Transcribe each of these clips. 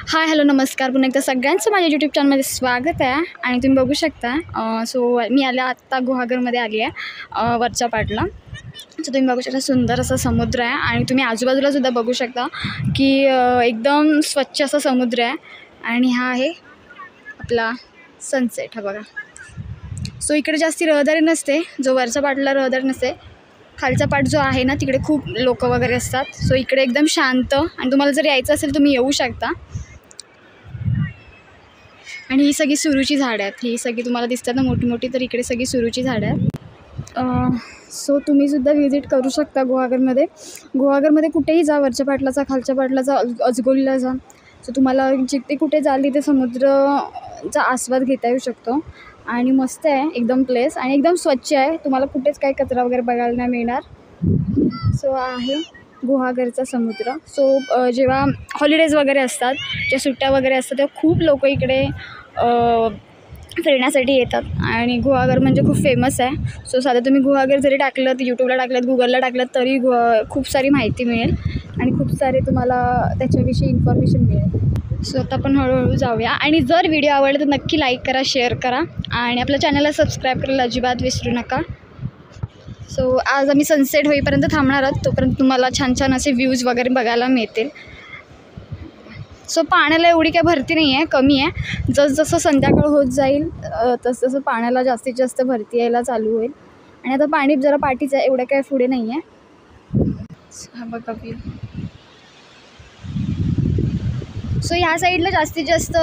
Hi hello नमस्कार, पुन्हा एकदा सगळ्यांचं माझ्या यूट्यूब चॅनलमध्ये स्वागत आहे. आणि तुम्ही बघू शकता मी आत्ता गुहागरमध्ये आली आहे वरच्या पाटला. सो तुम्ही बघू शकता सुंदर असा समुद्र आहे आणि तुम्ही आजूबाजूलासुद्धा बघू शकता की एकदम स्वच्छ असा समुद्र आहे. आणि हा आहे आपला सनसेट. हा बघा. सो इकडे जास्ती रहदारी नसते, जो वरच्या पाटला रहदारी नसते. खालचा पाट जो आहे ना तिकडे खूप लोक वगैरे असतात. सो इकडे एकदम शांत, आणि तुम्हाला जर यायचं असेल तुम्ही येऊ शकता. आणि ही सगळी सुरूची झाडं आहेत, ही सगळी तुम्हाला दिसतात ना मोठी मोठी, तर इकडे सगळी सुरूची झाडं आहेत. सो तुम्हीसुद्धा व्हिजिट करू शकता गुहागरमध्ये. गुहागरमध्ये कुठेही जा, वरच्या पाटलाचा, खालच्या पाटलाचा, अजगोलीला जा. सो तुम्हाला जिथे कुठे जाल तिथे समुद्राचा आस्वाद घेता येऊ शकतो. आणि मस्त आहे एकदम प्लेस, आणि एकदम स्वच्छ आहे. तुम्हाला कुठेच काही कचरा वगैरे बघायला नाही मिळणार. सो आहे गुहागरचा समुद्र. सो जेव्हा हॉलिडेज वगैरे असतात, ज्या सुट्ट्या वगैरे असतात, तेव्हा खूप लोक इकडे फिरण्यासाठी येतात. आणि गुहागर म्हणजे खूप फेमस आहे. सो साधं तुम्ही गुहागर जरी टाकलं, यूट्यूबला टाकलं, गुगलला टाकलं, तरी खूप सारी माहिती मिळेल आणि खूप सारे तुम्हाला त्याच्याविषयी इन्फॉर्मेशन मिळेल. सो आता आपण हळूहळू जाऊया. आणि जर व्हिडिओ आवडला तर नक्की लाईक करा, शेअर करा, आणि आपल्या चॅनलला सबस्क्राईब करायला अजिबात विसरू नका. सो आज आम्ही सनसेट होईपर्यंत थांबणार आहोत, तोपर्यंत तुम्हाला छान छान असे व्ह्यूज वगैरे बघायला मिळतील. सो पाण्याला एवढी काय भरती नाही आहे, कमी आहे. जसजसं संध्याकाळ होत जाईल तसतसं पाण्याला जास्तीत जास्त भरती यायला चालू होईल. आणि आता पाणी जरा पाठीचं आहे, एवढं काय पुढे नाही आहे. हा बघा व्ह्यू. सो ह्या साईडला जास्तीत जास्त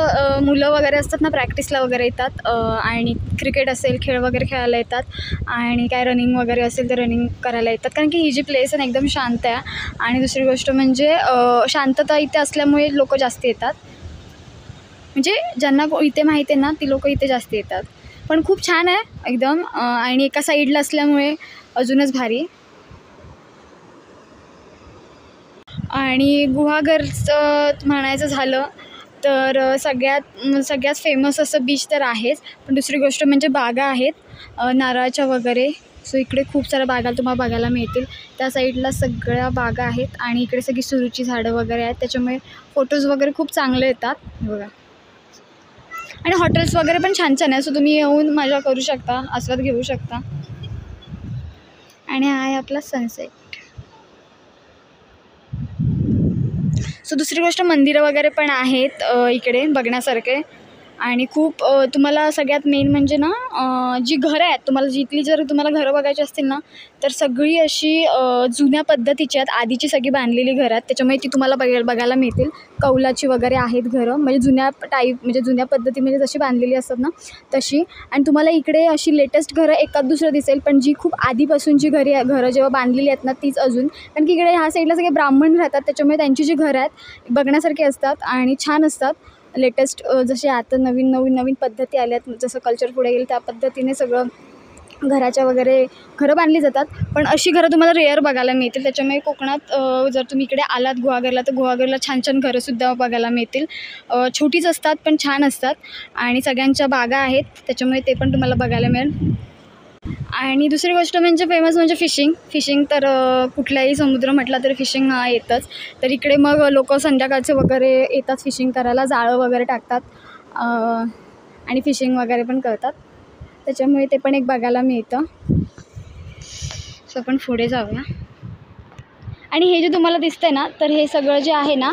मुलं वगैरे असतात ना, प्रॅक्टिसला वगैरे येतात. आणि क्रिकेट असेल, खेळ वगैरे खेळायला येतात. आणि काय रनिंग वगैरे असेल तर रनिंग करायला येतात. कारण की ही जी प्लेस आहे ना एकदम शांत आहे. आणि दुसरी गोष्ट म्हणजे शांतता इथे असल्यामुळे लोक जास्त येतात. म्हणजे ज्यांना इथे माहिती आहे ना ती लोक इथे जास्त येतात. पण खूप छान आहे एकदम. आणि एका साईडला असल्यामुळे अजूनच भारी. आणि गुहागरचं म्हणायचं झालं तर सगळ्यात फेमस असं बीच तर आहेच, पण दुसरी गोष्ट म्हणजे बागा आहेत नारळाच्या वगैरे. सो इकडे खूप साऱ्या बागा तुम्हाला बघायला मिळतील. त्या साईडला सगळ्या बागा आहेत आणि इकडे सगळी सुरूची झाडं वगैरे आहेत, त्याच्यामुळे फोटोज वगैरे खूप चांगले येतात. बघा. आणि हॉटेल्स वगैरे पण छान छान आहे. सो तुम्ही येऊन मजा करू शकता, आस्वाद घेऊ शकता. आणि हा आहे आपला सनसेट. सो दुसरी गोष्ट मंदिरं वगैरे पण आहेत इकडे बघण्यासारखे. आणि खूप तुम्हाला सगळ्यात मेन म्हणजे ना जी घरं आहेत, जिथली जर तुम्हाला घरं बघायची असतील ना तर सगळी अशी जुन्या पद्धतीची आहेत, आधीची सगळी बांधलेली घरं आहेत. त्याच्यामुळे ती तुम्हाला बघायला मिळतील. कौलाची वगैरे आहेत घरं, म्हणजे जुन्या पद्धतीमध्ये जशी बांधलेली असतात ना तशी. आणि तुम्हाला इकडे अशी लेटेस्ट घरं एकाच दुसरं दिसेल, पण जी खूप आधीपासूनची घरं जेव्हा बांधलेली आहेत ना तीच अजून. कारण की इकडे ह्या साईडला सगळे ब्राह्मण राहतात, त्याच्यामुळे त्यांची जी घरं आहेत बघण्यासारखी असतात आणि छान असतात. लेटेस्ट जसे आता नवीन पद्धती आल्यात, जसं कल्चर पुढे येईल त्या पद्धतीने सगळं घराच्या वगैरे घरं बांधली जातात. पण अशी घरं तुम्हाला रेअर बघायला मिळतील. त्याच्यामुळे कोकणात जर तुम्ही इकडे आलात गुहागरला तर गुहागरला छान छान घरंसुद्धा बघायला मिळतील. छोटीच असतात पण छान असतात. आणि सगळ्यांच्या बागा आहेत, त्याच्यामुळे ते पण तुम्हाला बघायला मिळेल. आणि दुसरी गोष्ट म्हणजे फेमस म्हणजे फिशिंग तर कुठलाही समुद्र म्हटला तरी फिशिंग हा येतच. तर इकडे मग लोक संध्याकाळचे वगैरे येतात फिशिंग करायला, जाळं वगैरे टाकतात आणि फिशिंग वगैरे पण करतात. त्याच्यामुळे ते पण एक बघायला मिळतं. सो आपण पुढे जाऊया. आणि हे जे तुम्हाला दिसतंय ना तर हे सगळं जे आहे ना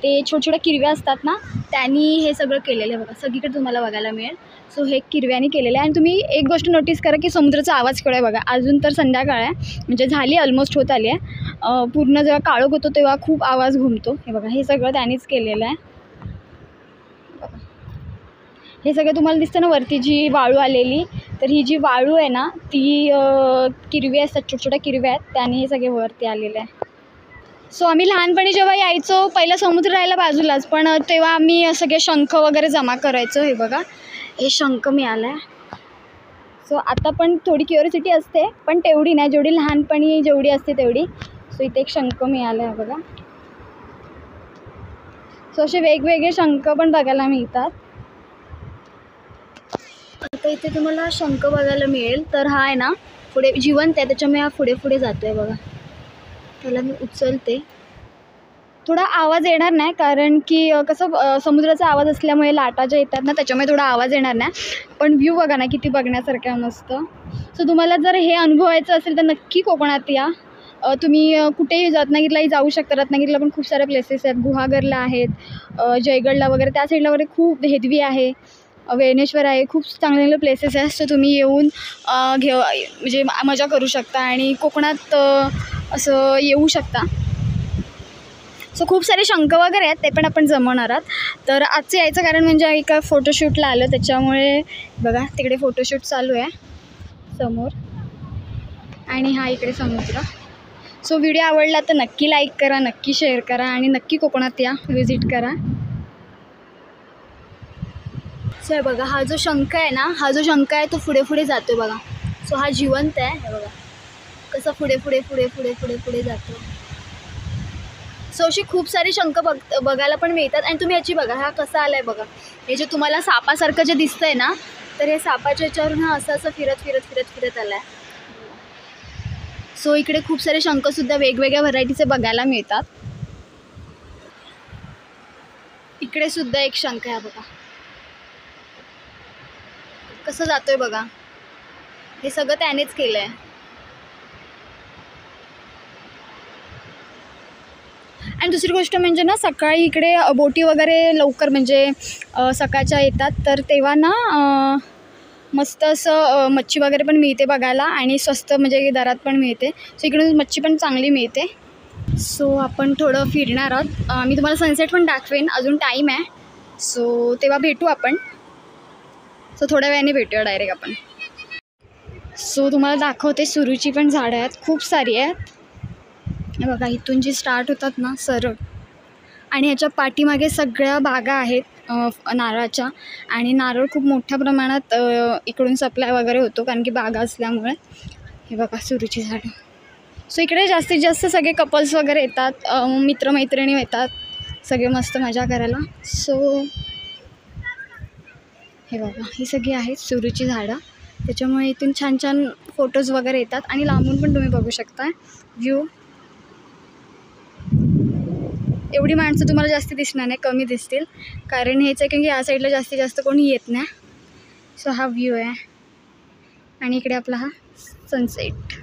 ते छोट्या किरव्या असतात ना त्यांनी हे सगळं केलेलं आहे. बघा सगळीकडे तुम्हाला बघायला मिळेल. सो हे किरव्याने केलेलं आहे. आणि तुम्ही एक गोष्ट नोटीस करा की समुद्राचा आवाज केवढा आहे बघा. अजून तर संध्याकाळ आहे, म्हणजे झाली ऑलमोस्ट होत आली आहे. पूर्ण जेव्हा काळोख होतो तेव्हा खूप आवाज घुमतो. हे बघा हे सगळं त्यांनीच केलेलं आहे. हे सगळं तुम्हाला दिसतं ना वरती जी वाळू आलेली, तर ही जी वाळू आहे ना ती किरवी असतात, छोट्या किरव्या आहेत, त्याने हे सगळे वरती आलेले आहे. सो आम्ही लहानपणी जेव्हा यायचो पहिला समुद्र राहायला बाजूलाच, पण तेव्हा आम्ही सगळे शंख वगैरे जमा करायचो. हे बघा हे शंख मिळालं आहे. सो आता पण थोडी क्युरिओसिटी असते, पण तेवढी नाही जेवढी लहानपणी जेवढी असते तेवढी. सो इथे एक शंख मिळालं आहे बघा. सो असे वेगवेगळे शंख पण बघायला मिळतात. आता इथे तुम्हाला शंख बघायला मिळेल. तर हा आहे ना पुढे जिवंत आहे, त्याच्यामुळे हा पुढे जातो आहे बघा. त्याला मी उचलते. थोडा आवाज येणार नाही, कारण की कसं समुद्राचा आवाज असल्यामुळे लाटा ज्या येतात ना त्याच्यामुळे थोडा आवाज येणार नाही. पण व्ह्यू बघा ना किती बघण्यासारखं आहे मस्त. सो तुम्हाला जर हे अनुभवायचं असेल तर नक्की कोकणात या. तुम्ही कुठेही रत्नागिरीलाही जाऊ शकता. रत्नागिरीला पण खूप साऱ्या प्लेसेस आहेत. गुहागरला आहेत, जयगडला वगैरे त्या साईडला वगैरे खूप, हेदवी आहे, वेणेश्वर आहे, खूप चांगले चांगले प्लेसेस आहेत. सो तुम्ही येऊन म्हणजे मजा करू शकता आणि कोकणात असं येऊ शकता. सो खूप सारे शंख वगैरे आहेत, ते पण आपण जमवणार आहात. तर आजचं यायचं कारण म्हणजे एका फोटोशूटला आलं, त्याच्यामुळे बघा तिकडे फोटोशूट चालू आहे समोर, आणि हा इकडे समुद्र. सो व्हिडिओ आवडला तर नक्की लाईक करा, नक्की शेअर करा आणि नक्की कोकणात या, व्हिजिट करा. सो हे बघा, हा जो शंख आहे ना, हा जो शंख आहे तो पुढे पुढे जातो बघा. सो हा जिवंत आहे, हे बघा कसं पुढे पुढे पुढे पुढे पुढे पुढे जातो. सो अशी खूप सारे शंख बघायला पण मिळतात. आणि तुम्ही याची बघा, हा कसा आला आहे बघा, हे जे तुम्हाला सापासारखं जे दिसतं आहे ना, तर हे सापाच्या याच्यावरून हा असं असं फिरत फिरत फिरत फिरत आला आहे. सो इकडे खूप सारे शंखसुद्धा वेगवेगळ्या व्हरायटीचे बघायला मिळतात. इकडे सुद्धा एक शंख आहे बघा, कसं जातोय बघा. हे सगळं त्यानेच केलं आहे. आणि दुसरी गोष्ट म्हणजे ना, सकाळी इकडे बोटी वगैरे लवकर म्हणजे सकाळच्या येतात, तर तेव्हा ना मस्त असं मच्छी वगैरे पण मिळते बघायला, आणि स्वस्त म्हणजे दरात पण मिळते. सो इकडून मच्छी पण चांगली मिळते. सो आपण थोडं फिरणार आहोत. मी तुम्हाला सनसेट पण दाखवेन, अजून टाईम आहे. सो तेव्हा भेटू आपण. सो थोड्या वेळाने भेटूया डायरेक्ट आपण. सो तुम्हाला दाखवते, सुरूची पण झाडं आहेत, खूप सारी आहेत. हे बघा, इथून जी स्टार्ट होतात ना सरळ, आणि ह्याच्या पाठीमागे सगळ्या बागा आहेत नारळाच्या. आणि नारळ खूप मोठ्या प्रमाणात इकडून सप्लाय वगैरे होतो, कारण की बागा असल्यामुळे. हे बघा सुरूची झाडं. सो इकडे जास्तीत जास्त सगळे कपल्स वगैरे येतात, मित्रमैत्रिणी येतात, सगळे मस्त मजा करायला. सो हे बघा, ही सगळी आहेत सुरूची झाडं, त्याच्यामुळे इथून छान छान फोटोज वगैरे येतात. आणि लांबून पण तुम्ही बघू शकता व्ह्यू. एवढी माणसं तुम्हाला जास्त दिसणार नाही, कमी दिसतील, कारण हेच आहे की या साईडला जास्तीत जास्त कोणी येत नाही. सो हा व्ह्यू आहे, आणि इकडे आपला हा सनसेट.